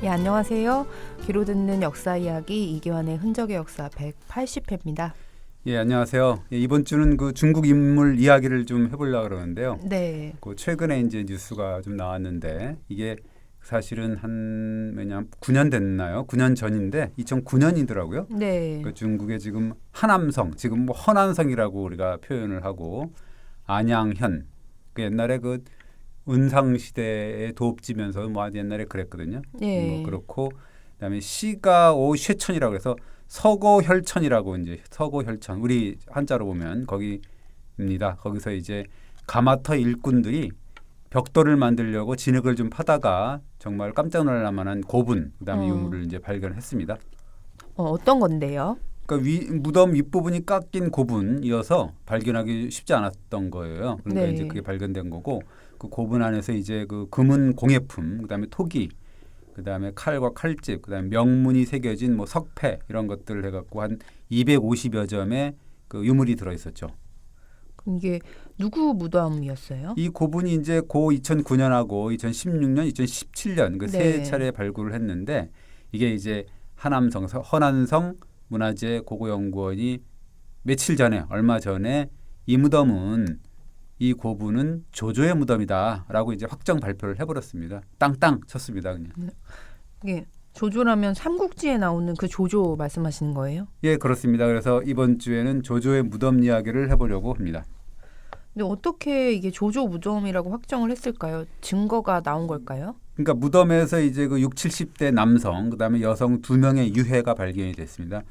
예, 안녕하세요. 귀로 듣는 역사 이야기 이기환의 흔적의 역사 180회입니다. 예, 안녕하세요. 예, 이번 주는 그 중국 인물 이야기를 좀 해보려고 그러는데요. 네. 그 최근에 이제 뉴스가 좀 나왔는데 이게 사실은 한 뭐냐 9년 됐나요? 9년 전인데 2009년이더라고요. 네. 그 중국의 지금 하남성, 지금 뭐 허난성이라고 우리가 표현을 하고 안양현. 그 옛날에 그 은상 시대의 도읍지면서 뭐 옛날에 그랬거든요. 네. 뭐 그렇고 그다음에 시가오 쉐천이라고 해서 서고혈천이라고 이제 서고혈천 우리 한자로 보면 거기입니다. 거기서 이제 가마터 일꾼들이 벽돌을 만들려고 진흙을 좀 파다가 정말 깜짝 놀랄 만한 고분 그다음에 유물을 이제 발견했습니다. 어떤 건데요? 그러니까 무덤 윗부분이 깎인 고분이어서 발견하기 쉽지 않았던 거예요. 그러니까 네. 이제 그게 발견된 거고 그 고분 안에서 이제 그 금은 공예품, 그다음에 토기, 그다음에 칼과 칼집, 그다음에 명문이 새겨진 뭐 석패 이런 것들을 해갖고 한 250여 점의 그 유물이 들어 있었죠. 그럼 이게 누구 무덤이었어요? 이 고분이 이제 고 2009년하고 2016년, 2017년 그 세 네. 차례 발굴을 했는데 이게 이제 하남성 허난성 문화재 고고연구원이 며칠 전에 얼마 전에 이 무덤은 이 고분은 조조의 무덤이다라고 이제 확정 발표를 해버렸습니다. 땅땅 쳤습니다, 그냥. 이게 조조라면 삼국지에 나오는 그 조조 말씀하시는 거예요? 예, 그렇습니다. 그래서 이번 주에는 조조의 무덤 이야기를 해보려고 합니다. 근데 어떻게 이게 조조 무덤이라고 확정을 했을까요? 증거가 나온 걸까요? 그러니까 무덤에서 이제 그 6, 70대 남성, 그다음에 여성 2명의 유해가 발견이 됐습니다.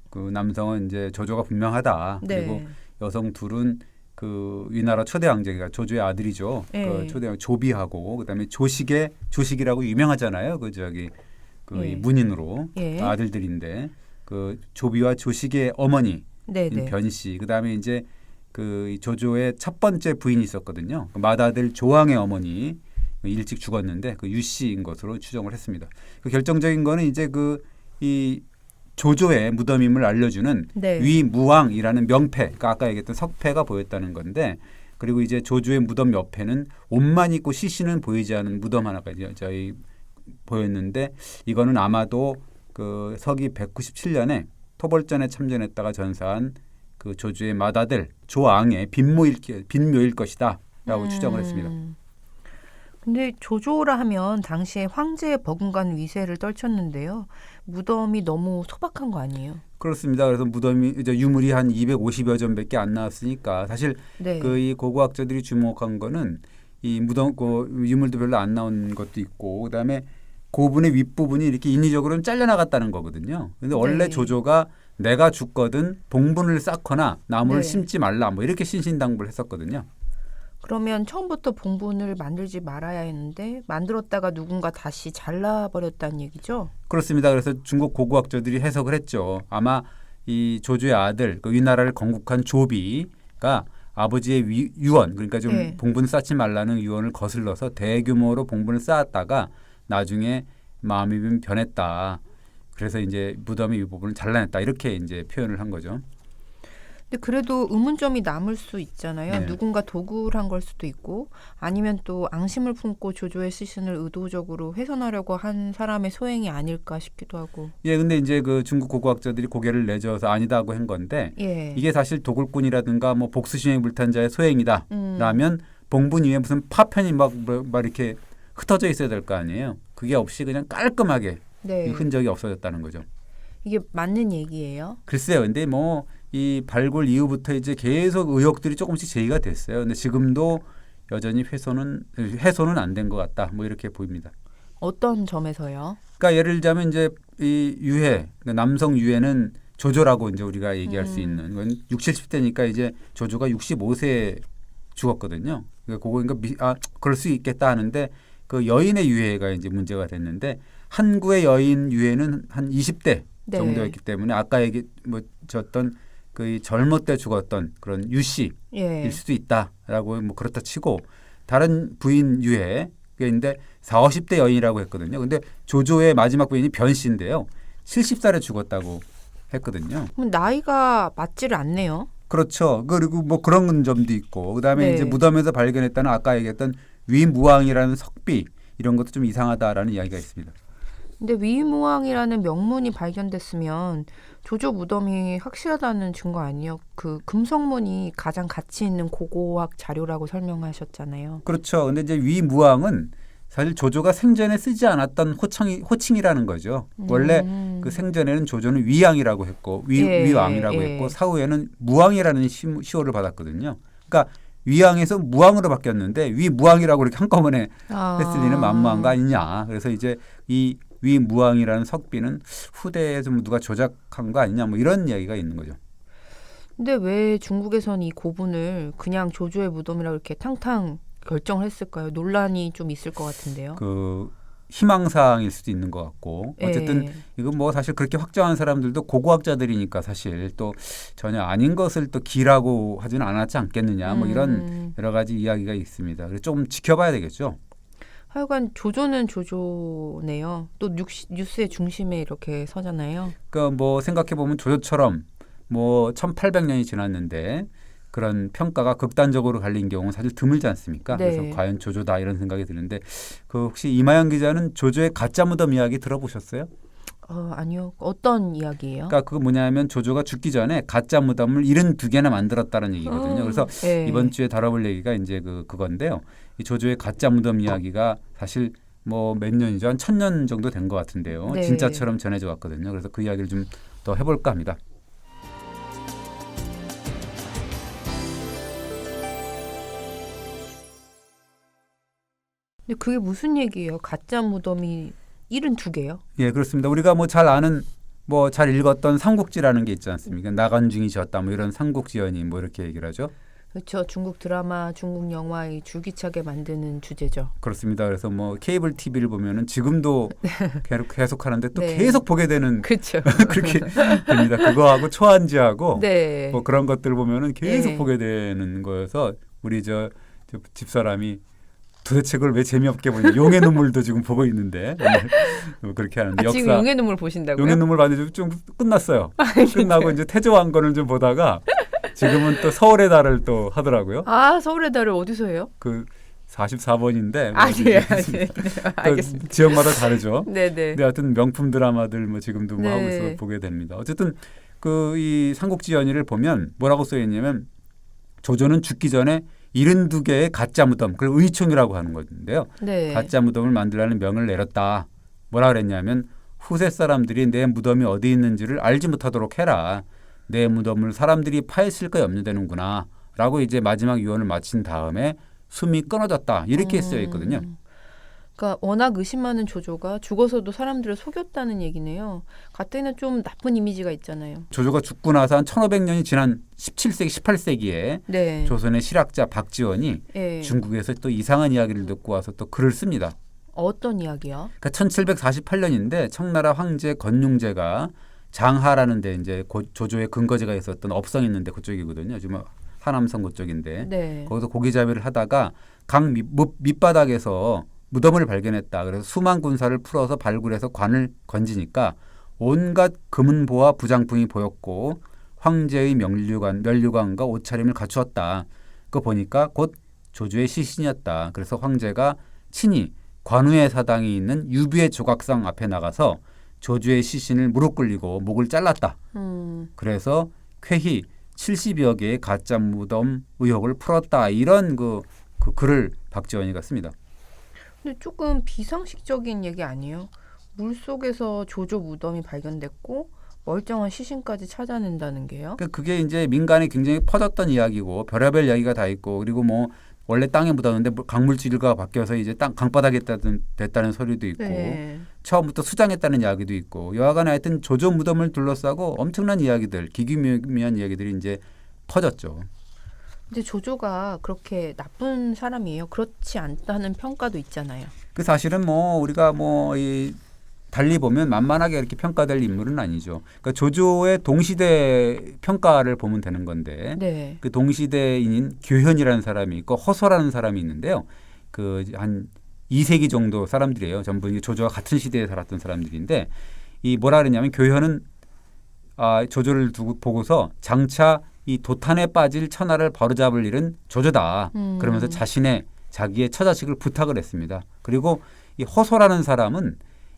그 남성은 이제 조조가 분명하다. 네. 그리고 여성 둘은 그 위나라 초대 왕제가 조조의 아들이죠. 네. 그 초대 왕 조비하고 그다음에 조식이라고 유명하잖아요. 그 저기 그 예. 이 문인으로 예. 아들들인데 그 조비와 조식의 어머니 네네. 변씨 그다음에 이제 그 조조의 첫 번째 부인이 있었거든요. 그 맏아들 조왕의 어머니 일찍 죽었는데 그 유씨인 것으로 추정을 했습니다. 그 결정적인 거는 이제 그 이 조조의 무덤임을 알려주는 네. 위무왕이라는 명패, 그러니까 아까 얘기했던 석패가 보였다는 건데, 그리고 이제 조조의 무덤 옆에는 옷만 입고 시신은 보이지 않은 무덤 하나가 이제 저희 보였는데, 이거는 아마도 그 서기 197년에 토벌전에 참전했다가 전사한 그 조조의 맏아들 조왕의 빈묘일 것이다라고 추정을 했습니다. 근데 조조라 하면 당시에 황제의 버금간 위세를 떨쳤는데요. 무덤이 너무 소박한 거 아니에요? 그렇습니다. 그래서 무덤이 이제 유물이 한 250여 점밖에 안 나왔으니까 사실 네. 그 이 고고학자들이 주목한 거는 이 무덤 그 유물도 별로 안 나온 것도 있고 그다음에 고분의 윗부분이 이렇게 인위적으로 잘려나갔다는 거거든요. 근데 원래 네. 조조가 내가 죽거든 봉분을 쌓거나 나무를 네. 심지 말라 뭐 이렇게 신신당부를 했었거든요. 그러면 처음부터 봉분을 만들지 말아야 했는데 만들었다가 누군가 다시 잘라버렸다는 얘기죠? 그렇습니다. 그래서 중국 고고학자들이 해석을 했죠. 아마 이 조조의 아들, 그 위나라를 건국한 조비가 아버지의 유언, 그러니까 좀 네. 봉분 쌓지 말라는 유언을 거슬러서 대규모로 봉분을 쌓았다가 나중에 마음이 변했다. 그래서 이제 무덤의 이 부분을 잘라냈다. 이렇게 이제 표현을 한 거죠. 근데 그래도 의문점이 남을 수 있잖아요. 네. 누군가 도구를 한 걸 수도 있고 아니면 또 앙심을 품고 조조의 시신을 의도적으로 훼손하려고 한 사람의 소행이 아닐까 싶기도 하고. 예, 근데 이제 그 중국 고고학자들이 고개를 내저어서 아니다고 한 건데 예. 이게 사실 도굴꾼이라든가 뭐 복수심에 불탄 자의 소행이다. 라면 봉분 위에 무슨 파편이 막 이렇게 흩어져 있어야 될 거 아니에요. 그게 없이 그냥 깔끔하게 네. 흔적이 없어졌다는 거죠. 이게 맞는 얘기예요? 글쎄요. 근데 뭐 이 발굴 이후부터 이제 계속 의혹들이 조금씩 제기가 됐어요. 근데 지금도 여전히 훼손은 안 된 것 같다. 뭐 이렇게 보입니다. 어떤 점에서요? 그러니까 예를 들자면 이제 이 유해, 그러니까 남성 유해는 조조라고 이제 우리가 얘기할 수 있는 건 60, 70대니까 이제 조조가 65세에 죽었거든요. 그러니까 그러니까 그럴 수 있겠다 하는데 그 여인의 유해가 이제 문제가 됐는데 한국의 여인 유해는 한 20대 네. 정도였기 때문에 아까 줬던 그 젊을 때 죽었던 그런 유씨일 예. 수도 있다라고 뭐 그렇다 치고 다른 부인 유해인데 40, 50대 여인이라고 했거든요. 근데 조조의 마지막 부인이 변씨인데요. 70살에 죽었다고 했거든요. 그럼 나이가 맞지를 않네요. 그렇죠. 그리고 뭐 그런 점도 있고 그다음에 네. 이제 무덤에서 발견했다는 아까 얘기했던 위무왕이라는 석비 이런 것도 좀 이상하다라는 이야기가 있습니다. 근데 위무왕이라는 명문이 발견됐으면 조조 무덤이 확실하다는 증거 아니에요? 그 금성문이 가장 가치 있는 고고학 자료라고 설명하셨잖아요. 그렇죠. 근데 이제 위무왕은 사실 조조가 생전에 쓰지 않았던 호칭이라는 거죠. 원래 그 생전에는 조조는 위왕이라고 했고 위왕이라고 예. 했고 사후에는 무왕이라는 시호를 받았거든요. 그러니까 위왕에서 무왕으로 바뀌었는데 위무왕이라고 이렇게 한꺼번에 했을 리는 만무한 거 아니냐. 그래서 이제 이 위무왕이라는 석비는 후대에 좀 누가 조작한 거 아니냐 뭐 이런 이야기가 있는 거죠. 근데 왜 중국에선 이 고분을 그냥 조조의 무덤이라고 이렇게 탕탕 결정을 했을까요? 논란이 좀 있을 것 같은데요. 그 희망사항일 수도 있는 것 같고 어쨌든 이건 뭐 사실 그렇게 확정한 사람들도 고고학자들이니까 사실 또 전혀 아닌 것을 또 기라고 하지는 않았지 않겠느냐 뭐 이런 여러 가지 이야기가 있습니다. 그래서 좀 지켜봐야 되겠죠. 하여간 조조는 조조네요. 또 뉴스의 중심에 이렇게 서잖아요. 그러니까 뭐 생각해 보면 조조처럼 뭐 1800년이 지났는데 그런 평가가 극단적으로 갈린 경우는 사실 드물지 않습니까? 네. 그래서 과연 조조다 이런 생각이 드는데 그 혹시 이마영 기자는 조조의 가짜 무덤 이야기 들어보셨어요? 아니요. 어떤 이야기예요? 그러니까 그거 뭐냐면 조조가 죽기 전에 가짜 무덤을 72개나 만들었다는 얘기거든요. 그래서 네. 이번 주에 다뤄볼 얘기가 이제 그건데요. 이 조조의 가짜 무덤 이야기가 사실 뭐 몇 년이죠? 한 1000년 정도 된 것 같은데요. 네. 진짜처럼 전해져 왔거든요. 그래서 그 이야기를 좀 더 해볼까 합니다. 근데 그게 무슨 얘기예요? 가짜 무덤이 72개요? 예, 그렇습니다. 우리가 뭐 잘 아는 뭐 잘 읽었던 삼국지라는 게 있지 않습니까? 나간중이 지었다 뭐 이런 삼국지연이 뭐 이렇게 얘기를 하죠. 그렇죠. 중국 드라마, 중국 영화의 줄기차게 만드는 주제죠. 그렇습니다. 그래서 뭐 케이블 TV를 보면은 지금도 계속 하는데 또 네. 계속 보게 되는 그렇죠. 그렇게 됩니다. 그거하고 초안지하고 네. 뭐 그런 것들 보면은 계속 네. 보게 되는 거여서 우리 저 집사람이 도대체 그걸 왜 재미없게 보냐. 용의 눈물도 지금 보고 있는데 뭐 그렇게 하는데 지금 용의 눈물 보신다고요? 용의 눈물 봤는데 좀 끝났어요. 끝나고 이제 태조왕건을 좀 보다가 지금은 또 서울의 달을 또 하더라고요. 서울의 달을 어디서 해요? 그 44번인데 네. 알겠습니다. 지역마다 다르죠. 네네. 근데 하여튼 명품 드라마들 뭐 지금도 뭐 네. 하고 있어 보게 됩니다. 어쨌든 그 이 삼국지 연의를 보면 뭐라고 써 있냐면 조조는 죽기 전에 72개의 가짜 무덤, 그걸 의총이라고 하는 건데요. 네. 가짜 무덤을 만들라는 명을 내렸다. 뭐라 그랬냐면 후세 사람들이 내 무덤이 어디 있는지를 알지 못하도록 해라. 내 무덤을 사람들이 파헤칠까 염려되는구나. 라고 이제 마지막 유언을 마친 다음에 숨이 끊어졌다. 이렇게 쓰여 있거든요. 그러니까 워낙 의심 많은 조조가 죽어서도 사람들을 속였다는 얘기네요. 가뜩이나 좀 나쁜 이미지가 있잖아요. 조조가 죽고 나서 한 1500년이 지난 17세기, 18세기에 네. 조선의 실학자 박지원이 네. 중국에서 또 이상한 이야기를 듣고 와서 또 글을 씁니다. 어떤 이야기요? 그러니까 1748년인데 청나라 황제 건융제가 장하라는 데 이제 조조의 근거지가 있었던 업성이 있는데 그쪽이거든요. 지금 하남성 그쪽인데 네. 거기서 고기잡이를 하다가 강 밑바닥에서 무덤을 발견했다. 그래서 수만 군사를 풀어서 발굴해서 관을 건지니까 온갖 금은보와 부장품이 보였고 황제의 면류관과 옷차림을 갖추었다. 그거 보니까 곧 조조의 시신이었다. 그래서 황제가 친히 관우의 사당이 있는 유비의 조각상 앞에 나가서 조조의 시신을 무릎 꿇리고 목을 잘랐다. 그래서 쾌히 70여 개의 가짜 무덤 의혹을 풀었다. 이런 그 글을 박지원이가 씁니다. 근데 조금 비상식적인 얘기 아니에요? 물속에서 조조 무덤이 발견됐고 멀쩡한 시신까지 찾아낸다는 게요? 그러니까 그게 이제 민간에 굉장히 퍼졌던 이야기고 별의별 이야기가 다 있고 그리고 뭐 원래 땅에 묻었는데 강물질과 바뀌어서 이제 강바닥에 됐다는 소리도 있고 네. 처음부터 수장했다는 이야기도 있고 여하간 하여튼 조조 무덤을 둘러싸고 엄청난 이야기들 기기묘한 이야기들이 이제 퍼졌죠. 근데 조조가 그렇게 나쁜 사람이에요? 그렇지 않다는 평가도 있잖아요. 그 사실은 뭐 우리가 뭐 이 달리 보면 만만하게 이렇게 평가될 인물은 아니죠. 그러니까 조조의 동시대 평가를 보면 되는 건데 네. 그 동시대인인 교현이라는 사람이 있고 허소라는 사람이 있는데요. 그 한 2세기 정도 사람들이에요. 전부 조조와 같은 시대에 살았던 사람들인데 이 뭐라 그러냐면 교현은 조조를 보고서 장차 이 도탄에 빠질 천하를 바로잡을 일은 조조다. 그러면서 자기의 처자식을 부탁을 했습니다. 그리고 이 허소라는 사람은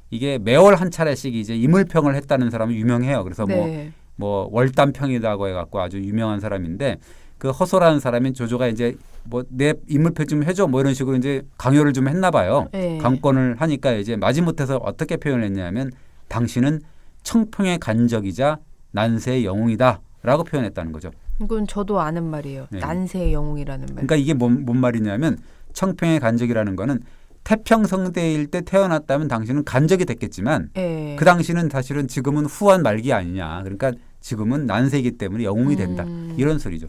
이게 매월 한 차례씩 이제 인물평을 했다는 사람은 유명해요. 그래서 네. 뭐 월담평이라고 해갖고 아주 유명한 사람인데 그 허소라는 사람인 조조가 이제 뭐 내 인물평 좀 해줘 뭐 이런 식으로 이제 강요를 좀 했나 봐요. 네. 강권을 하니까 이제 마지못해서 어떻게 표현을 했냐면 당신은 청평의 간적이자 난세의 영웅이다라고 표현했다는 거죠. 이건 저도 아는 말이에요. 네. 난세의 영웅이라는 말. 그러니까 이게 뭔 말이냐면 청평의 간적이라는 거는 태평성대일 때 태어났다면 당신은 간적이 됐겠지만 네. 그 당시는 사실은 지금은 후한 말기 아니냐. 그러니까 지금은 난세이기 때문에 영웅이 된다. 이런 소리죠.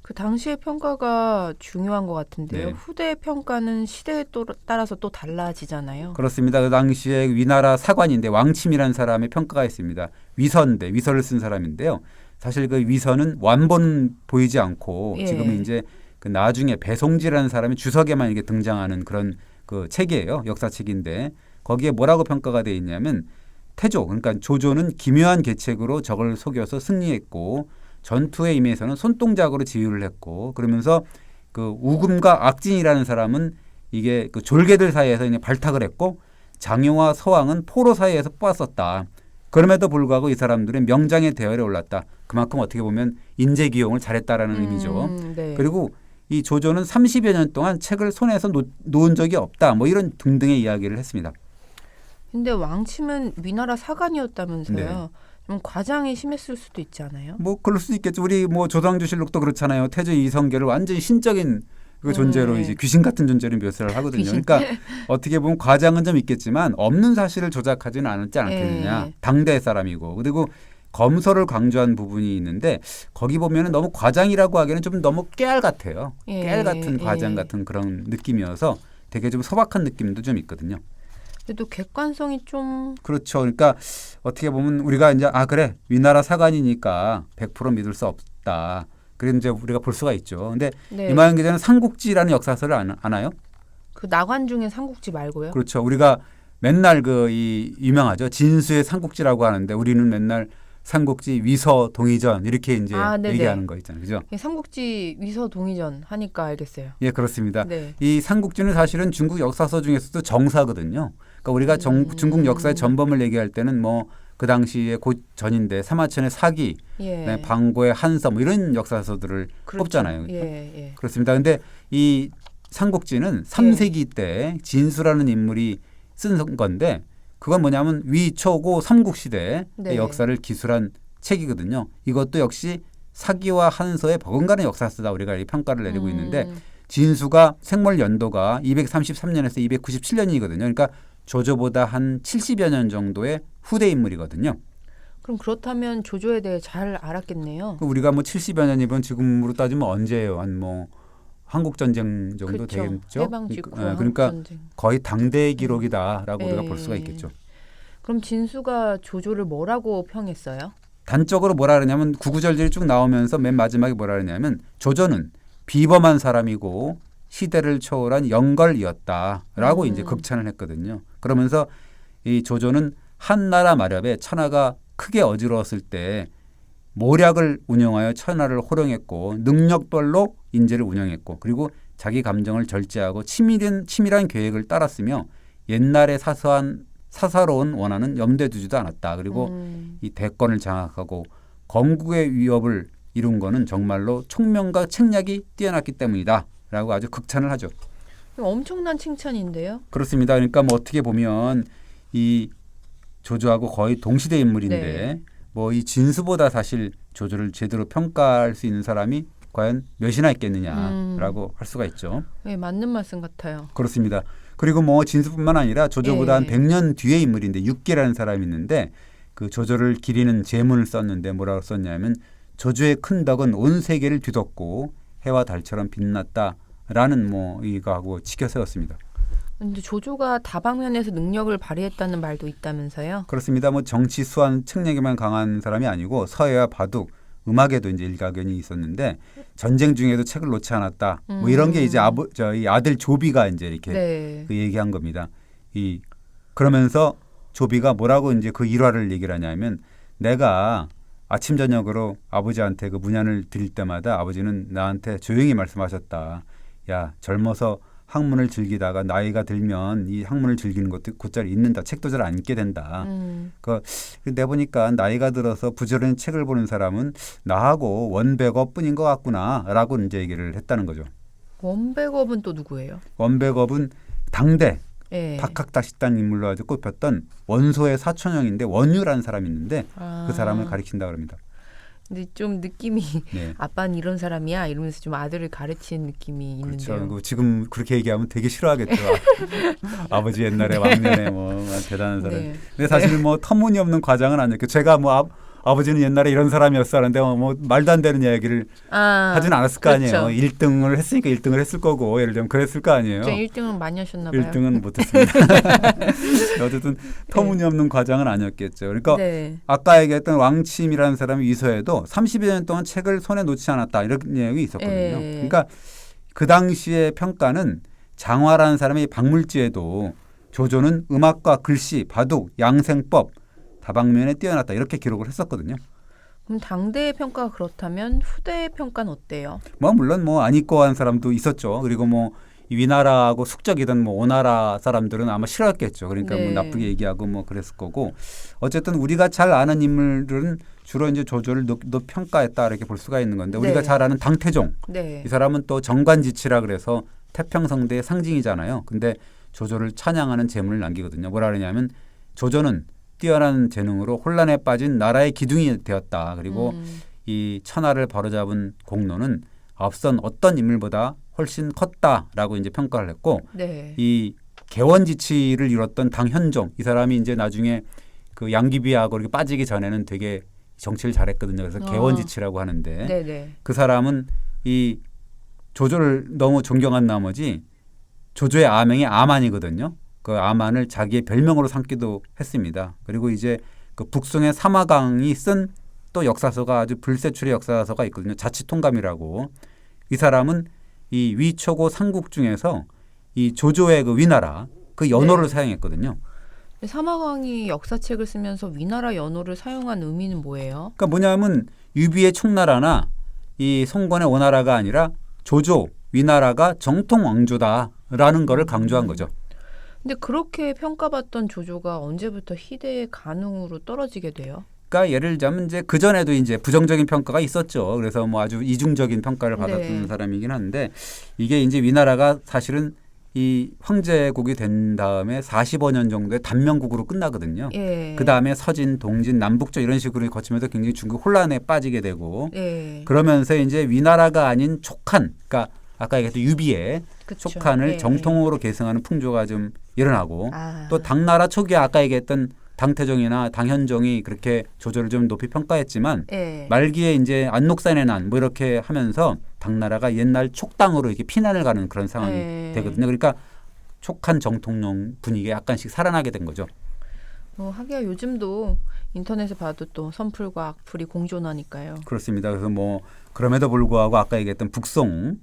그 당시의 평가가 중요한 것 같은데요. 네. 후대 평가는 시대에 따라서 또 달라지잖아요. 그렇습니다. 그 당시에 위나라 사관인데 왕침이라는 사람의 평가가 있습니다. 위서인데 위서를 쓴 사람인데요. 사실 그 위서는 완본 보이지 않고 예. 지금 이제 그 나중에 배송지라는 사람이 주석에만 이렇게 등장하는 그런 그 책이에요. 역사책인데 거기에 뭐라고 평가가 돼 있냐면 태조 그러니까 조조는 기묘한 계책으로 적을 속여서 승리했고 전투에 임해서는 손동작으로 지휘를 했고 그러면서 그 우금과 악진이라는 사람은 이게 그 졸개들 사이에서 그냥 발탁을 했고 장용과 서왕은 포로 사이에서 뽑았었다. 그럼에도 불구하고 이 사람들은 명장의 대열에 올랐다. 그만큼 어떻게 보면 인재기용을 잘했다라는 의미죠. 네. 그리고 이 조조는 30여 년 동안 책을 손에서 놓은 적이 없다. 뭐 이런 등등의 이야기를 했습니다. 근데 왕침은 위나라 사관이었다면서요. 네. 좀 과장이 심했을 수도 있지 않아요? 뭐 그럴 수도 있겠죠. 우리 뭐 조상조실록도 그렇잖아요. 태조 이성계를 완전히 신적인 그 존재로 이제 귀신 같은 존재로 묘사를 하거든요. 귀신. 그러니까 어떻게 보면 과장은 좀 있겠지만 없는 사실을 조작하지는 않았지 않겠느냐. 당대 사람이고 그리고 검소를 강조한 부분이 있는데 거기 보면은 너무 과장이라고 하기에는 좀 너무 깨알 같아요. 깨알 같은 과장 같은 그런 느낌이어서 되게 좀 소박한 느낌도 좀 있거든요. 그래도 객관성이 좀 그렇죠. 그러니까 어떻게 보면 우리가 이제 그래 위나라 사관이니까 100% 믿을 수 없다. 그래서 이제 우리가 볼 수가 있죠. 근데 네. 이마영 기자는 삼국지라는 역사서를 아나요? 그 나관 중에 삼국지 말고요. 그렇죠. 우리가 맨날 이 유명하죠. 진수의 삼국지라고 하는데 우리는 맨날 삼국지 위서 동의전 이렇게 이제 얘기하는 거 있잖아요. 그죠? 삼국지 위서 동의전 하니까 알겠어요. 예, 그렇습니다. 네. 이 삼국지는 사실은 중국 역사서 중에서도 정사거든요. 그러니까 우리가 중국 역사의 전범을 얘기할 때는 뭐 그 당시에 곧 전인데 사마천의 사기, 예. 방고의 한서 뭐 이런 역사서들을 그렇죠. 뽑잖아요. 예. 그렇습니다. 근데 이 삼국지는 3세기 때 진수라는 인물이 쓴 건데 그건 뭐냐면 위초고 삼국시대의 네. 역사를 기술한 책이거든요. 이것도 역시 사기와 한서의 버금가는 역사서다 우리가 이 평가를 내리고 있는데 진수가 생물 연도가 233년에서 297년이거든요. 그러니까 조조보다 한 70여 년 정도의 후대 인물이거든요. 그럼 그렇다면 조조에 대해 잘 알았겠네요. 우리가 뭐 70여 년이면 지금으로 따지면 언제예요? 한 뭐 한국 전쟁 정도 그렇죠. 되겠죠. 해방 직후 그러니까 전쟁. 거의 당대의 기록이다라고 우리가 볼 수가 있겠죠. 그럼 진수가 조조를 뭐라고 평했어요? 단적으로 뭐라 그러냐면 구구절절이 쭉 나오면서 맨 마지막에 뭐라 그러냐면 조조는 비범한 사람이고 시대를 초월한 영걸이었다라고 이제 극찬을 했거든요. 그러면서 이 조조는 한나라 마렵에 천하가 크게 어지러웠을 때 모략을 운영하여 천하를 호령했고 능력별로 인재를 운영했고 그리고 자기 감정을 절제하고 치밀한 계획을 따랐으며 옛날의 사사로운 원한은 염두에 두지도 않았다. 그리고 이 대권을 장악하고 건국의 위협을 이룬 거는 정말로 총명과 책략이 뛰어났기 때문이다. 라고 아주 극찬을 하죠. 엄청난 칭찬인데요. 그렇습니다. 그러니까 뭐 어떻게 보면 이 조조하고 거의 동시대 인물인데 네. 뭐 이 진수보다 사실 조조를 제대로 평가할 수 있는 사람이 과연 몇이나 있겠느냐라고 할 수가 있죠. 네, 맞는 말씀 같아요. 그렇습니다. 그리고 뭐 진수뿐만 아니라 조조보다 한 예. 100년 뒤의 인물인데 육계라는 사람이 있는데 그 조조를 기리는 제문을 썼는데 뭐라고 썼냐면 조조의 큰 덕은 온 세계를 뒤덮고 해와 달처럼 빛났다라는 뭐 이거하고 치켜 세웠습니다. 근데 조조가 다방면에서 능력을 발휘했다는 말도 있다면서요? 그렇습니다. 뭐 정치, 수완, 책략에만 강한 사람이 아니고 서예와 바둑, 음악에도 이제 일가견이 있었는데 전쟁 중에도 책을 놓지 않았다. 뭐 이런 게 이제 저희 아들 조비가 이제 이렇게 네. 그 얘기한 겁니다. 그러면서 조비가 뭐라고 이제 그 일화를 얘기를 하냐면 내가 아침 저녁으로 아버지한테 그 문안을 드릴 때마다 아버지는 나한테 조용히 말씀하셨다. 야 젊어서 학문을 즐기다가 나이가 들면 이 학문을 즐기는 것도 곧잘 잊는다. 책도 잘 안 읽게 된다. 그 내보니까 나이가 들어서 부지런히 책을 보는 사람은 나하고 원백업뿐인 것 같구나라고 이제 얘기를 했다는 거죠. 원백업은 또 누구예요? 원백업은 당대 예. 박학다식단 인물로 아주 꼽혔던 원소의 사촌형인데 원유라는 사람이 있는데 아. 그 사람을 가리킨다 그럽니다. 근데 좀 느낌이 네. 아빠는 이런 사람이야 이러면서 좀 아들을 가르치는 느낌이 있는데요. 그렇죠. 지금 그렇게 얘기하면 되게 싫어하겠죠. 아버지 옛날에 왕년에 뭐 대단한 사람. 네. 근데 사실 뭐 터무니없는 과장은 아니었고 제가 뭐 아버지는 옛날에 이런 사람이었어 하는데 뭐 말도 안 되는 얘기를 하진 않았을 거 그렇죠. 아니에요. 1등을 했으니까 1등을 했을 거고 예를 들면 그랬을 거 아니에요. 1등은 많이 하셨나 봐요. 1등은 못했습니다. 어쨌든 터무니없는 과장은 아니었겠죠. 그러니까 네. 아까 얘기했던 왕침이라는 사람이 위서에도 30여 년 동안 책을 손에 놓지 않았다 이런 내용이 있었거든요. 예. 그러니까 그 당시의 평가는 장화라는 사람이 박물지에도 조조는 음악과 글씨, 바둑, 양생법 다방면에 뛰어났다 이렇게 기록을 했었거든요. 그럼 당대의 평가가 그렇다면 후대의 평가는 어때요? 뭐 물론 뭐 안 입고 한 사람도 있었죠. 그리고 뭐 위나라하고 숙적이던 뭐 오나라 사람들은 아마 싫어했겠죠. 그러니까 네. 뭐 나쁘게 얘기하고 뭐 그랬을 거고 어쨌든 우리가 잘 아는 인물들은 주로 이제 조조를 높평가했다 이렇게 볼 수가 있는 건데 우리가 네. 잘 아는 당태종 네. 이 사람은 또 정관지치라 그래서 태평성대의 상징이잖아요. 근데 조조를 찬양하는 제문을 남기거든요. 뭐라 그러냐면 조조는 뛰어난 재능으로 혼란에 빠진 나라의 기둥이 되었다. 그리고 이 천하를 바로잡은 공로는 앞선 어떤 인물보다 훨씬 컸다라고 이제 평가를 했고 네. 이 개원지치를 이뤘던 당현종 이 사람이 이제 나중에 그 양귀비하고 이렇게 빠지기 전에는 되게 정치를 잘했거든요. 그래서 개원지치라고 하는데 네네. 그 사람은 이 조조를 너무 존경한 나머지 조조의 아명이 아만이거든요. 그 아만을 자기의 별명으로 삼기도 했습니다. 그리고 이제 그 북송의 사마강이 쓴 또 역사서가 아주 불세출의 역사서가 있거든요. 자치통감이라고. 이 사람은 이 위초고 삼국 중에서 이 조조의 그 위나라 그 연호를 네. 사용했거든요. 사마광이 역사책을 쓰면서 위나라 연호를 사용한 의미는 뭐예요? 그러니까 뭐냐면 유비의 총나라나 이 송건의 오나라가 아니라 조조 위나라가 정통 왕조다라는 거를 강조한 거죠. 근데 그렇게 평가받던 조조가 언제부터 희대의 간웅으로 떨어지게 돼요? 그러니까 예를 들자면 이제 그 전에도 이제 부정적인 평가가 있었죠. 그래서 뭐 아주 이중적인 평가를 받았던 네. 사람이긴 한데 이게 이제 위나라가 사실은 이 황제국이 된 다음에 45년 정도의 단명국으로 끝나거든요. 예. 그 다음에 서진, 동진, 남북조 이런 식으로 거치면서 굉장히 중국 혼란에 빠지게 되고 예. 그러면서 이제 위나라가 아닌 촉한, 그러니까 아까 얘기했던 유비의 그쵸. 촉한을 예. 정통으로 계승하는 풍조가 좀 일어나고 아. 또 당나라 초기에 아까 얘기했던 당태종이나 당현종이 그렇게 조조를 좀 높이 평가했지만 예. 말기에 이제 안록산의 난 뭐 이렇게 하면서 당나라가 옛날 촉당으로 이렇게 피난을 가는 그런 상황이 예. 되거든요. 그러니까 촉한 정통령 분위기가 약간씩 살아나게 된 거죠. 하기야 요즘도 인터넷에 봐도 또 선풀과 악플이 공존하니까요. 그렇습니다. 그래서 뭐 그럼에도 불구하고 아까 얘기했던 북송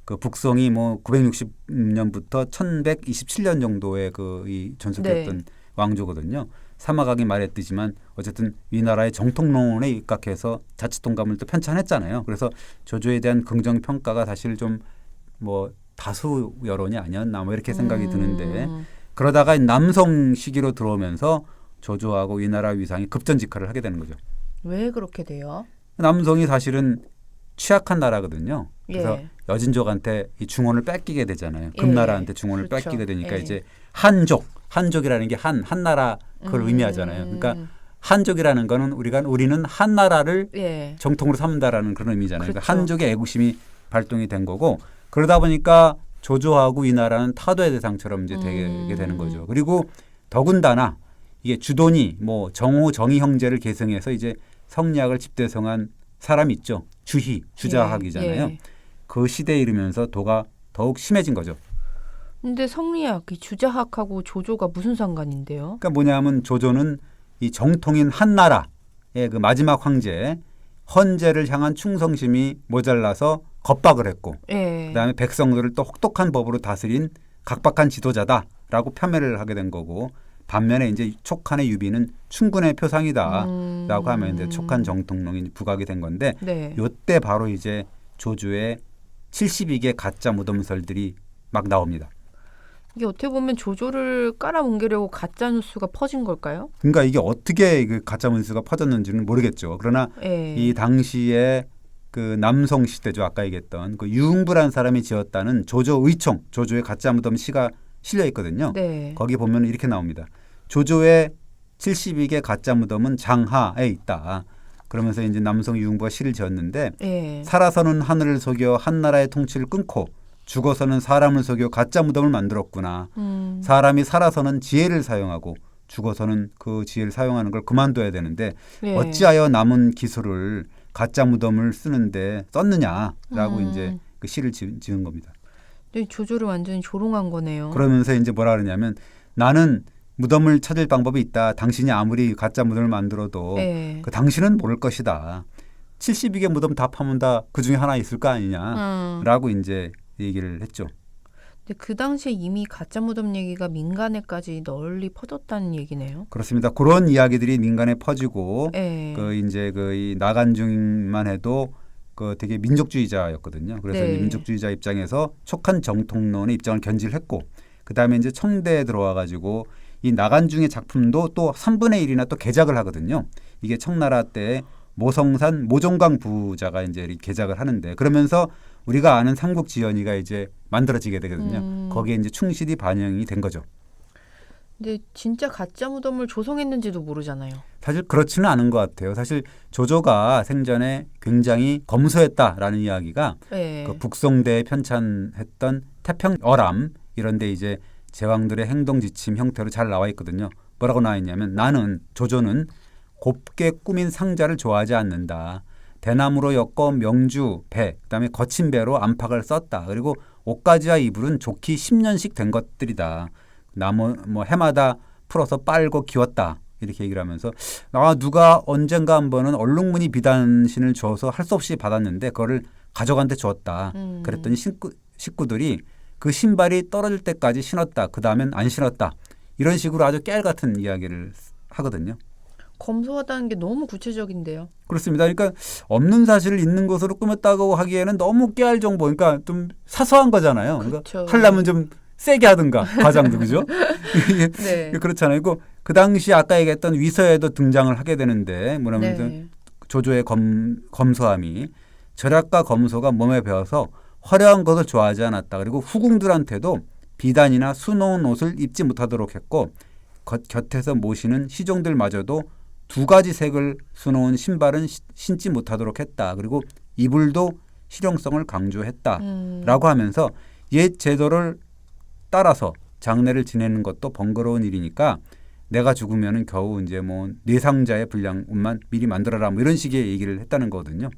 그 북송이 뭐 960년부터 1127년 정도의 그 이 존속했던 네. 왕조거든요. 사마강이 말했듯이만 어쨌든 위나라의 정통론에 입각해서 자치통감을 또 편찬했잖아요. 그래서 조조에 대한 긍정 평가가 사실 좀 뭐 다수 여론이 아니었나 뭐 이렇게 생각이 드는데 그러다가 남성 시기로 들어오면서 조조하고 위나라 위상이 급전직하를 하게 되는 거죠. 왜 그렇게 돼요? 남성이 사실은 취약한 나라거든요. 그래서 예. 여진족한테 이 중원을 뺏기게 되잖아요. 예. 금나라한테 중원을 그렇죠. 뺏기게 되니까 예. 이제 한족이라는 게 한나라 그걸 의미하잖아요. 그러니까 한족이라는 거는 우리는 한나라를 예. 정통으로 삼는다라는 그런 의미잖아요. 그렇죠. 그러니까 한족의 애국심이 발동이 된 거고 그러다 보니까 조조하고 위나라는 타도의 대상처럼 이제 되게 되는 거죠. 그리고 더군다나 이게 주돈이 뭐 정호 정희 형제를 계승해서 이제 성리학을 집대성한 사람이 있죠. 주자학이잖아요. 예. 그 시대에 이르면서 도가 더욱 심해진 거죠. 근데 성리학, 이 주자학하고 조조가 무슨 상관인데요? 그러니까 뭐냐면 조조는 이 정통인 한나라의 그 마지막 황제 헌제를 향한 충성심이 모자라서 겁박을 했고 예. 그다음에 백성들을 또 혹독한 법으로 다스린 각박한 지도자다라고 폄훼를 하게 된 거고 반면에 이제 촉한의 유비는 충군의 표상이다라고 하면 이제 촉한 정통령이 부각이 된 건데 네. 요때 바로 이제 조조의 72개 가짜 무덤설들이 막 나옵니다. 이게 어떻게 보면 조조를 깔아뭉개려고 가짜 뉴스가 퍼진 걸까요? 그러니까 이게 어떻게 그 가짜 뉴스가 퍼졌는지는 모르겠죠. 그러나 예. 이 당시에 그 남성 시대죠. 아까 얘기했던 그 유흥부라는 사람이 지었다는 조조 의총, 조조의 가짜 무덤 시가 실려 있거든요. 네. 거기 보면 이렇게 나옵니다. 조조의 72개 가짜 무덤은 장하에 있다. 그러면서 이제 남성 유흥부가 시를 지었는데 예. 살아서는 하늘을 속여 한 나라의 통치를 끊고 죽어서는 사람을 속여 가짜 무덤을 만들었구나. 사람이 살아서는 지혜를 사용하고 죽어서는 그 지혜를 사용하는 걸 그만둬야 되는데 예. 어찌하여 남은 기술을 가짜 무덤을 쓰는데 썼느냐라고 이제 그 시를 지은 겁니다. 근데 조조를 완전히 조롱한 거네요. 그러면서 이제 뭐라 그러냐면 나는 무덤을 찾을 방법이 있다. 당신이 아무리 가짜 무덤을 만들어도 예. 그 당신은 모를 것이다. 72개 무덤 다 파면 다 그 중에 하나 있을 거 아니냐라고 이제 얘기를 했죠. 근데 그 당시에 이미 가짜 무덤 얘기가 민간에까지 널리 퍼졌다는 얘기네요. 그렇습니다. 그런 이야기들이 민간에 퍼지고 예. 그 이제 그 이 나간중만 해도 그 되게 민족주의자였거든요. 그래서 네. 이 민족주의자 입장에서 촉한 정통론의 입장을 견지를 했고 그다음에 이제 청대에 들어와 가지고 이 나간중의 작품도 또 3분의 1이나 또 개작을 하거든요. 이게 청나라 때 모성산 모종강 부자가 이제 개작을 하는데 그러면서 우리가 아는 삼국지연의가 이제 만들어지게 되거든요. 거기에 이제 충실히 반영이 된 거죠. 근데 진짜 가짜 무덤을 조성했는지도 모르잖아요. 사실 그렇지는 않은 것 같아요. 사실 조조가 생전에 굉장히 검소했다라는 이야기가 예. 그 북송대에 편찬했던 태평어람 이런 데 이제 제왕들의 행동 지침 형태로 잘 나와 있거든요. 뭐라고 나와 있냐면 나는 조조는 곱게 꾸민 상자를 좋아하지 않는다. 대나무로 엮어 명주, 배, 그다음에 거친 배로 안팎을 썼다. 그리고 옷가지와 이불은 좋기 10년씩 된 것들이다. 나무 뭐 해마다 풀어서 빨고 기웠다. 이렇게 얘기를 하면서 누가 언젠가 한 번은 얼룩무늬 비단신을 주어서 할 수 없이 받았는데 그거를 가족한테 주었다. 그랬더니 식구들이 그 신발이 떨어질 때까지 신었다. 그 다음엔 안 신었다. 이런 식으로 아주 깨알 같은 이야기를 하거든요. 검소하다는 게 너무 구체적인데요. 그렇습니다. 그러니까 없는 사실을 있는 것으로 꾸몄다고 하기에는 너무 깨알 정보, 그러니까 좀 사소한 거잖아요. 그렇죠. 그러니까 하려면 좀 세게 하든가 과장도 그죠? 네. 그렇잖아요. 그 당시 아까 얘기했던 위서에도 등장을 하게 되는데 뭐냐면 네. 조조의 검소함이 절약과 검소가 몸에 배어서 화려한 것을 좋아하지 않았다. 그리고 후궁들한테도 비단이나 수놓은 옷을 입지 못하도록 했고 곁에서 모시는 시종들마저도 2가지 색을 수놓은 신발은 신지 못하도록 했다. 그리고 이불도 실용성을 강조했다라고 하면서 옛 제도를 따라서 장례를 지내는 것도 번거로운 일이니까 내가 죽으면은 겨우 이제 뭐 내상자의 분량만 미리 만들어라 뭐 이런 식의 얘기를 했다는 거거든요.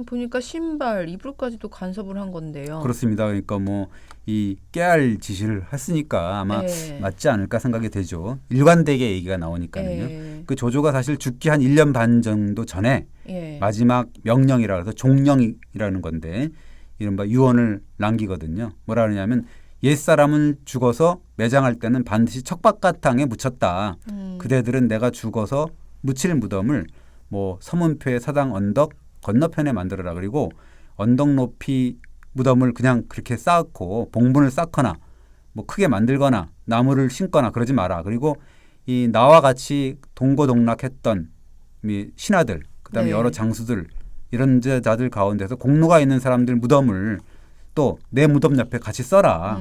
보니까 신발, 이불까지도 간섭을 한 건데요. 그렇습니다. 그러니까 뭐 이 깨알 지시를 했으니까 아마 네. 맞지 않을까 생각이 되죠. 일관되게 얘기가 나오니까요. 예. 그 조조가 사실 죽기 한 1년 반 정도 전에 예. 마지막 명령이라 해서 종령이라는 건데 이른바 유언을 남기거든요. 뭐라 그러냐면 옛사람은 죽어서 매장할 때는 반드시 척박가탕에 묻혔다. 그대들은 내가 죽어서 묻힐 무덤을 뭐 서문표의 사당 언덕 건너편에 만들어라. 그리고 언덕 높이 무덤을 그냥 그렇게 쌓고 봉분을 쌓거나 뭐 크게 만들거나 나무를 심거나 그러지 마라. 그리고 이 나와 같이 동고동락했던 이 신하들 그다음에 네. 여러 장수들 이런 자들 가운데서 공로가 있는 사람들 무덤을 또 내 무덤 옆에 같이 써라.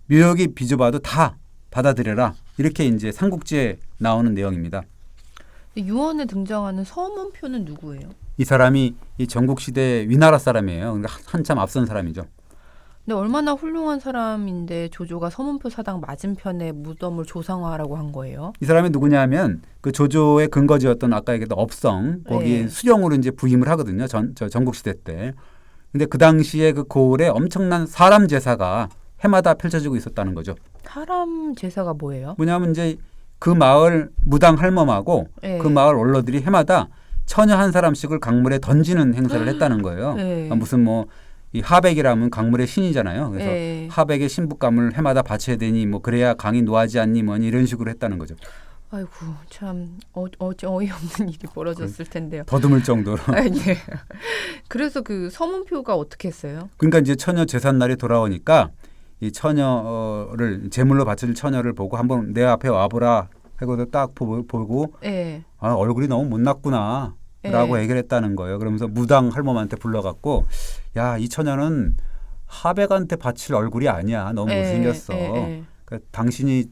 묘역이 비좁아도 다 받아들여라. 이렇게 이제 삼국지에 나오는 내용입니다. 유언에 등장하는 서문표는 누구예요? 이 사람이 이 전국시대 위나라 사람이에요. 그러니까 한참 앞선 사람이죠. 근데 얼마나 훌륭한 사람인데 조조가 서문표 사당 맞은편에 무덤을 조상화하라고 한 거예요? 이 사람이 누구냐면 그 조조의 근거지였던 아까 얘기했던 업성 거기에 네. 수령으로 이제 부임을 하거든요. 전국시대 때. 근데 그 당시에 그 고을에 엄청난 사람 제사가 해마다 펼쳐지고 있었다는 거죠. 사람 제사가 뭐예요? 뭐냐면 이제 그 마을 무당 할멈하고 네. 그 마을 원로들이 해마다 처녀 한 사람씩을 강물에 던지는 행사를 했다는 거예요. 네. 무슨 뭐 이 하백이라면 강물의 신이잖아요. 그래서 네. 하백의 신부감을 해마다 바쳐야 되니 뭐 그래야 강이 노하지 않니 뭐니 이런 식으로 했다는 거죠. 아이고 참 어이없는 일이 벌어졌을 텐데요. 더듬을 정도로. 네. 그래서 그 서문표가 어떻게 했어요? 그러니까 이제 처녀 제삿 날이 돌아오니까 이 처녀를 제물로 바칠 처녀를 보고 한번 내 앞에 와보라 하고 딱 보고 예. 아, 얼굴이 너무 못났구나 예. 라고 얘기를 했다는 거예요. 그러면서 무당 할멈한테 불러갖고 야, 이 처녀는 하백한테 바칠 얼굴이 아니야. 너무 못생겼어. 그러니까 당신이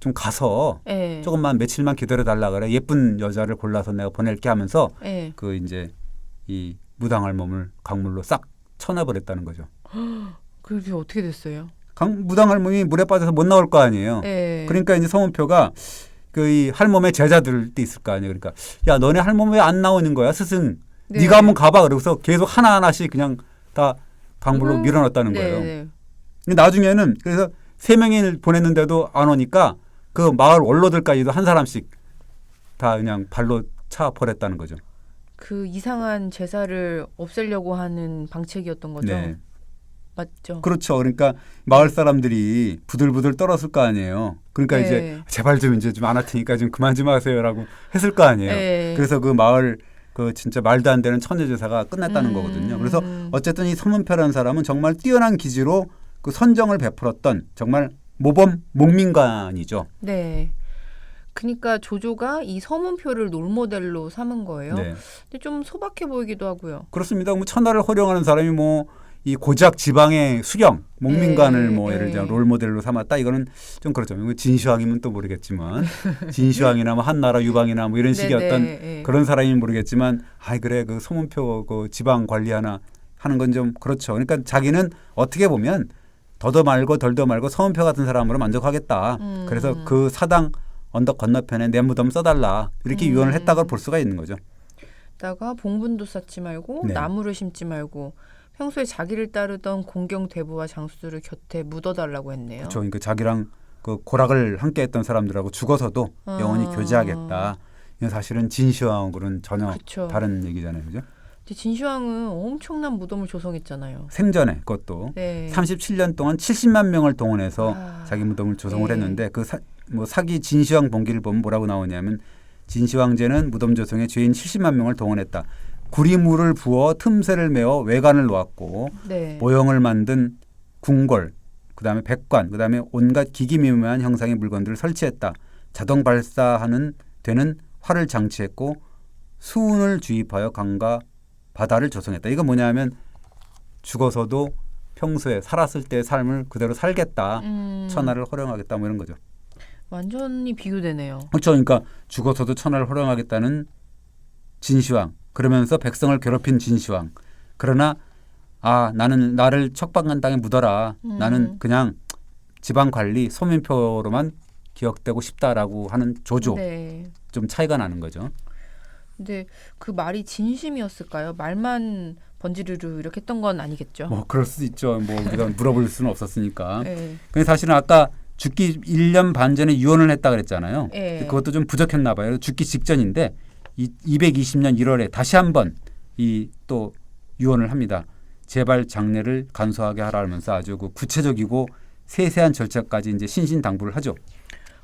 좀 가서 예. 조금만 며칠만 기다려달라 그래. 예쁜 여자를 골라서 내가 보낼게 하면서 예. 그 이제 이 무당 할멈을 강물로 싹 쳐내버렸다는 거죠. 그게 어떻게 됐어요? 무당 할멈이 물에 빠져서 못 나올 거 아니에요. 예. 그러니까 이제 서문표가 그 이 할멈의 제자들도 있을 거 아니에요. 그러니까 야, 너네 할멈 왜 안 나오는 거야, 스승? 네. 네가 한번 가봐. 그러고서 계속 하나하나씩 그냥 다 강물로 밀어넣었다는 네, 거예요. 네. 근데 나중에는 그래서 3명이 보냈는데도 안 오니까 그 마을 원로들까지도 한 사람씩 다 그냥 발로 차 버렸다는 거죠. 그 이상한 제사를 없애려고 하는 방책이었던 거죠. 네. 맞죠? 그렇죠. 그러니까 마을 사람들이 부들부들 떨었을 거 아니에요. 그러니까 네. 이제 제발 좀 이제 좀 안 할 테니까 좀 그만 좀 하세요라고 했을 거 아니에요. 네. 그래서 그 마을 그 진짜 말도 안 되는 천녀 제사가 끝났다는 거거든요. 그래서 어쨌든 이 서문표라는 사람은 정말 뛰어난 기지로 그 선정을 베풀었던 정말 모범 목민관이죠. 네. 그러니까 조조가 이 서문표를 롤모델로 삼은 거예요. 네. 근데 좀 소박해 보이기도 하고요. 그렇습니다. 뭐 천하를 호령하는 사람이 뭐 이 고작 지방의 수령 목민관을 뭐 예를 들어 롤모델로 삼았다. 이거는 좀 그렇죠. 진시황이면 또 모르겠지만 진시황이나 뭐 한나라 유방이나 뭐 이런 식의 어떤 그런 사람이면 모르겠지만 아이 그래 그 서문표 그 지방 관리하나 하는 건 좀 그렇죠. 그러니까 자기는 어떻게 보면 더도 말고 덜도 말고 서문표 같은 사람으로 만족하겠다. 그래서 그 사당 언덕 건너편에 내 무덤 써달라 이렇게 유언을 했다고 볼 수가 있는 거죠. 다가 봉분도 쌓지 말고 네. 나무를 심지 말고 평소에 자기를 따르던 공경 대부와 장수들을 곁에 묻어달라고 했네요. 그렇죠. 그러니까 자기랑 그 고락을 함께했던 사람들하고 죽어서도 영원히 교제하겠다. 이건 사실은 진시황하고는 전혀 그쵸. 다른 얘기잖아요, 그죠? 근데 진시황은 엄청난 무덤을 조성했잖아요. 생전에 그것도 네. 37년 동안 70만 명을 동원해서 아. 자기 무덤을 조성을 네. 했는데 그 뭐 사기 진시황 본기를 보면 뭐라고 나오냐면 진시황제는 무덤 조성에 죄인 70만 명을 동원했다. 구리물을 부어 틈새를 메어 외관을 놓았고 네. 모형을 만든 궁궐, 그다음에 백관, 그다음에 온갖 기기미묘한 형상의 물건들을 설치했다. 자동 발사하는 되는 활을 장치했고 수운을 주입하여 강과 바다를 조성했다. 이거 뭐냐면 죽어서도 평소에 살았을 때의 삶을 그대로 살겠다. 천하를 호령하겠다. 뭐 이런 거죠. 완전히 비교되네요. 그렇죠. 그러니까 죽어서도 천하를 호령하겠다는 진시황. 그러면서 백성을 괴롭힌 진시황. 그러나 나는 나를 척박한 땅에 묻어라. 나는 그냥 지방 관리 서문표로만 기억되고 싶다라고 하는 조조. 네. 좀 차이가 나는 거죠. 근데 그 말이 진심이었을까요? 말만 번지르르 이렇게 했던 건 아니겠죠. 뭐 그럴 수 있죠. 뭐 우리가 물어볼 수는 없었으니까. 네. 근데 사실은 아까 죽기 1년 반 전에 유언을 했다 그랬잖아요. 네. 그것도 좀 부족했나 봐요. 죽기 직전인데 220년 1월에 다시 한번 이 또 유언을 합니다. 제발 장례를 간소하게 하라 하면서 아주 그 구체적이고 세세한 절차까지 이제 신신당부를 하죠.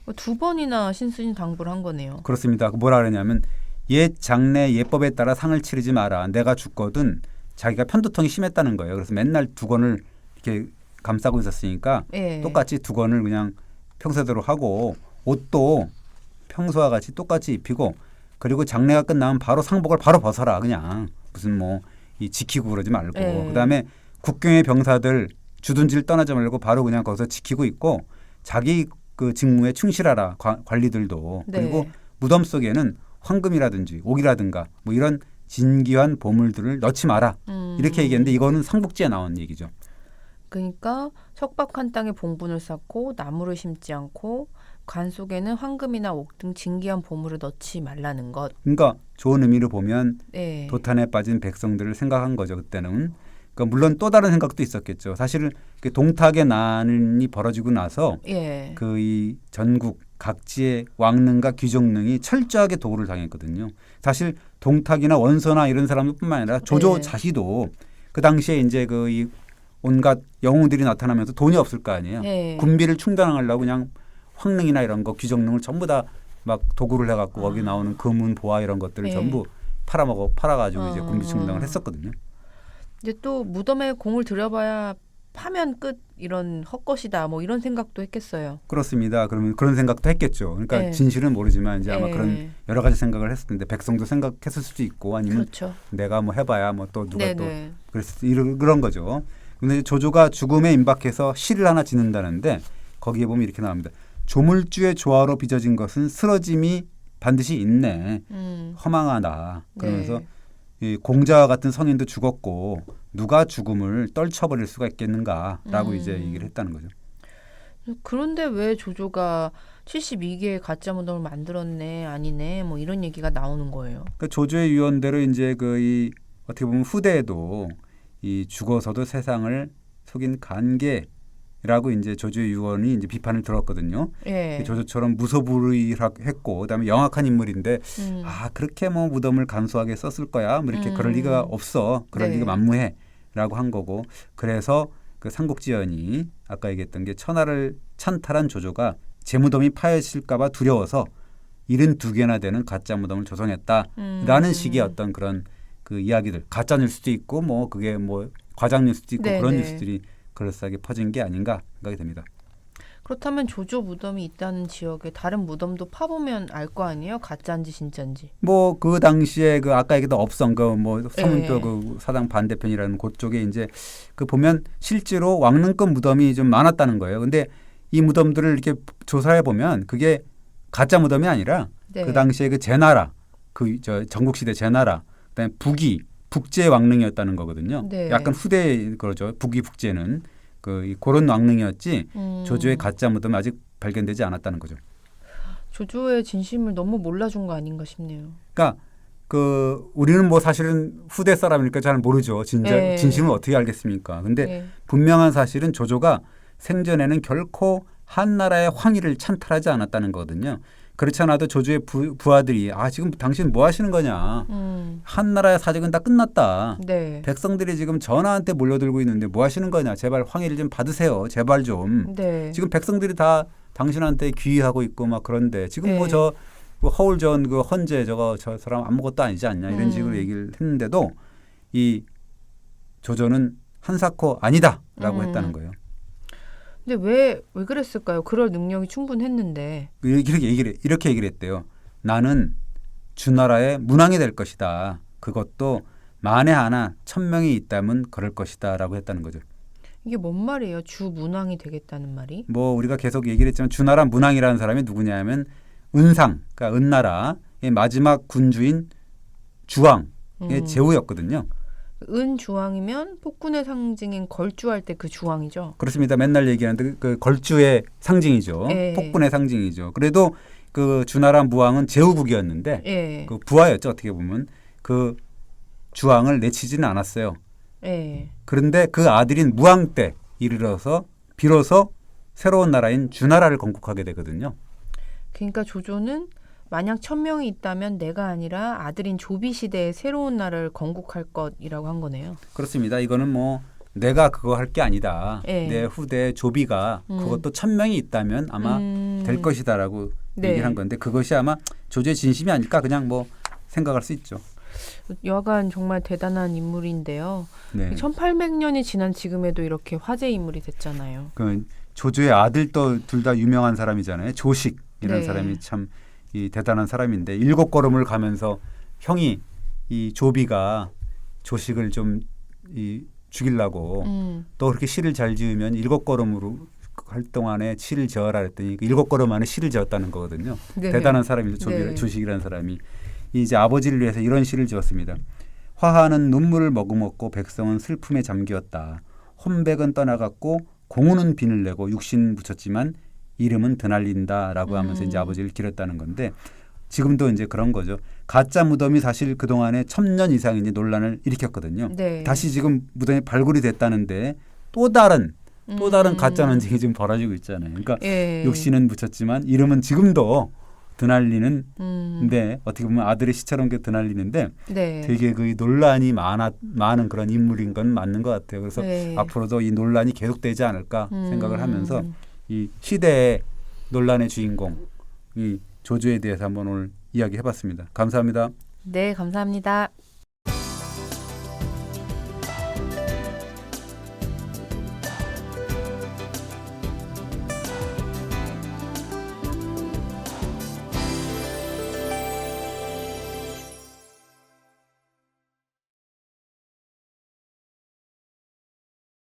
2번이나 신신당부를 한 거네요. 그렇습니다. 뭐라 그러냐면 옛 장례 예법에 따라 상을 치르지 마라. 내가 죽거든 자기가 편두통이 심했다는 거예요. 그래서 맨날 두건을 이렇게 감싸고 있었으니까 네. 똑같이 두건을 그냥 평소대로 하고 옷도 평소와 같이 똑같이 입히고 그리고 장례가 끝나면 바로 상복을 바로 벗어라. 그냥 무슨 뭐 이 지키고 그러지 말고 그다음에 국경의 병사들 주둔지를 떠나지 말고 바로 그냥 거기서 지키고 있고 자기 그 직무에 충실하라. 관리들도. 네. 그리고 무덤 속에는 황금이라든지 옥이라든가 뭐 이런 진귀한 보물들을 넣지 마라. 이렇게 얘기했는데 이거는 삼국지에 나온 얘기죠. 그러니까 척박한 땅에 봉분을 쌓고 나무를 심지 않고 관 속에는 황금이나 옥 등 진귀한 보물을 넣지 말라는 것. 그러니까 좋은 의미로 보면 네. 도탄에 빠진 백성들을 생각한 거죠. 그때는. 그러니까 물론 또 다른 생각도 있었겠죠. 사실은 동탁의 난이 벌어지고 나서 예. 그 이 전국 각지의 왕릉과 귀족릉이 철저하게 도굴을 당했거든요. 사실 동탁이나 원소나 이런 사람뿐만 아니라 조조 자시도 그 당시에 이제 그 이 온갖 영웅들이 나타나면서 돈이 없을 거 아니에요. 예. 군비를 충당하려고 그냥 황릉이나 이런 거 귀족릉을 전부 다 막 도구를 해갖고 거기 나오는 금은 보화 이런 것들을 네. 전부 팔아가지고 이제 군기 충당을 했었거든요. 이제 또 무덤에 공을 들여봐야 파면 끝 이런 헛것이다 뭐 이런 생각도 했겠어요. 그렇습니다. 그러면 그런 생각도 했겠죠. 그러니까 네. 진실은 모르지만 이제 아마 네. 그런 여러 가지 생각을 했을 텐데 백성도 생각했을 수도 있고 아니면 그렇죠. 내가 뭐 해봐야 뭐 또 누가 또 네네. 그런 거죠. 근데 조조가 죽음에 임박해서 시를 하나 짓는다는데 거기에 보면 이렇게 나옵니다. 조물주의 조화로 빚어진 것은 쓰러짐이 반드시 있네. 허망하다. 그러면서 네. 이 공자와 같은 성인도 죽었고 누가 죽음을 떨쳐버릴 수가 있겠는가라고 이제 얘기를 했다는 거죠. 그런데 왜 조조가 72개의 가짜 무덤을 만들었네 아니네 뭐 이런 얘기가 나오는 거예요. 그러니까 조조의 유언대로 이제 이 어떻게 보면 후대에도 이 죽어서도 세상을 속인 간계라고 이제 조조의 유언이 이제 비판을 들었거든요. 예. 조조처럼 무소불위했고 그다음에 영악한 인물인데 아 그렇게 뭐 무덤을 간소하게 썼을 거야 뭐 이렇게 그럴 리가 없어 그럴 네. 리가 만무해라고 한 거고 그래서 그 삼국지연이 아까 얘기했던 게 천하를 찬탈한 조조가 제 무덤이 파헤칠까봐 두려워서 72개나 되는 가짜 무덤을 조성했다라는 식의 어떤 그런 그 이야기들 가짜일 수도 있고 뭐 그게 뭐 과장일 수도 있고 네, 그런 네. 뉴스들이 그럴싸하게 퍼진 게 아닌가 생각이 됩니다. 그렇다면 조조 무덤이 있다는 지역에 다른 무덤도 파보면 알 거 아니에요? 가짜인지 진짜인지. 뭐 그 당시에 그 아까 얘기했던 업성 그 뭐 서문표 예. 그 사당 반대편이라는 곳 쪽에 이제 그 보면 실제로 왕릉급 무덤이 좀 많았다는 거예요. 근데 이 무덤들을 이렇게 조사해 보면 그게 가짜 무덤이 아니라 네. 그 당시에 그 제나라 그 저 전국시대 제나라 그다음에 북제 왕릉이었다는 거거든요. 네. 약간 후대 그러죠. 북제는 그런 왕릉이었지 조조의 가짜 무덤이 아직 발견되지 않았다는 거죠. 조조의 진심을 너무 몰라준 거 아닌가 싶네요. 그러니까 그 우리는 뭐 사실은 후대 사람이니까 잘 모르죠. 네. 진심을 어떻게 알겠습니까? 근데 네. 분명한 사실은 조조가 생전에는 결코 한나라의 황위를 찬탈하지 않았다는 거거든요. 그렇지 않아도 조조의 부하들이 아 지금 당신 뭐 하시는 거냐. 한나라의 사직은 다 끝났다. 네. 백성들이 지금 전하한테 몰려들고 있는데 뭐 하시는 거냐. 제발 황위를 좀 받으세요. 제발 좀. 네. 지금 백성들이 다 당신한테 귀의하고 있고 막 그런데 지금 네. 뭐 저 허울전 그 헌재 저 사람 아무것도 아니지 않냐 이런 식으로 얘기를 했는데도 이 조조는 한사코 아니다라고 했다는 거예요. 근데 왜 그랬을까요? 그럴 능력이 충분했는데. 이렇게 얘기를 했대요. 나는 주나라의 문왕이 될 것이다. 그것도 만에 하나 1000명이 있다면 그럴 것이다라고 했다는 거죠. 이게 뭔 말이에요? 주 문왕이 되겠다는 말이? 뭐 우리가 계속 얘기를 했지만 주나라 문왕이라는 사람이 누구냐면 은상, 그러니까 은나라의 마지막 군주인 주왕의 제후였거든요. 은주왕이면 폭군의 상징인 걸주할 때 그 주왕이죠. 그렇습니다. 맨날 얘기하는데 그 걸주의 상징이죠. 예. 폭군의 상징이죠. 그래도 그 주나라 무왕은 제후국이었는데 예. 그 부하였죠. 어떻게 보면 그 주왕을 내치지는 않았어요. 예. 그런데 그 아들인 무왕 때 이르러서 비로소 새로운 나라인 주나라를 건국하게 되거든요. 그러니까 조조는 만약 1000명이 있다면 내가 아니라 아들인 조비 시대의 새로운 나라를 건국할 것이라고 한 거네요. 그렇습니다. 이거는 뭐 내가 그거 할 게 아니다. 예. 내 후대 조비가 그것도 1000명이 있다면 아마 될 것이다라고 네. 얘기를 한 건데 그것이 아마 조조의 진심이 아닐까 그냥 뭐 생각할 수 있죠. 여간 정말 대단한 인물인데요. 네. 1800년이 지난 지금에도 이렇게 화제 인물이 됐잖아요. 그 조조의 아들도 둘 다 유명한 사람이잖아요. 조식이라는 네. 사람이 참 이 대단한 사람인데 7걸음을 가면서 형이 이 조비가 조식을 좀 죽이려고 또 그렇게 시를 잘 지으면 7걸음으로 할 동안에 시를 지어라 했더니 7걸음 안에 시를 지었다는 거거든요. 네. 대단한 사람이죠. 네. 조식이라는 사람이 이제 아버지를 위해서 이런 시를 지었습니다. 화하는 눈물을 머금었고 백성은 슬픔에 잠기었다. 혼백은 떠나갔고 공우는 빈을 내고 육신 붙였지만 이름은 드날린다라고 하면서 이제 아버지를 기렸다는 건데 지금도 이제 그런 거죠. 가짜 무덤이 사실 그 동안에 1000년 이상 이제 논란을 일으켰거든요. 네. 다시 지금 무덤이 발굴이 됐다는데 또 다른 가짜 논쟁이 지금 벌어지고 있잖아요. 그러니까 예. 육신은 붙였지만 이름은 지금도 드날리는데 어떻게 보면 아들의 시처럼 드날리는데 네. 되게 그 논란이 많은 그런 인물인 건 맞는 것 같아요. 그래서 네. 앞으로도 이 논란이 계속되지 않을까 생각을 하면서 이 시대의 논란의 주인공 이 조조에 대해서 한번 오늘 이야기해봤습니다. 감사합니다. 네, 감사합니다.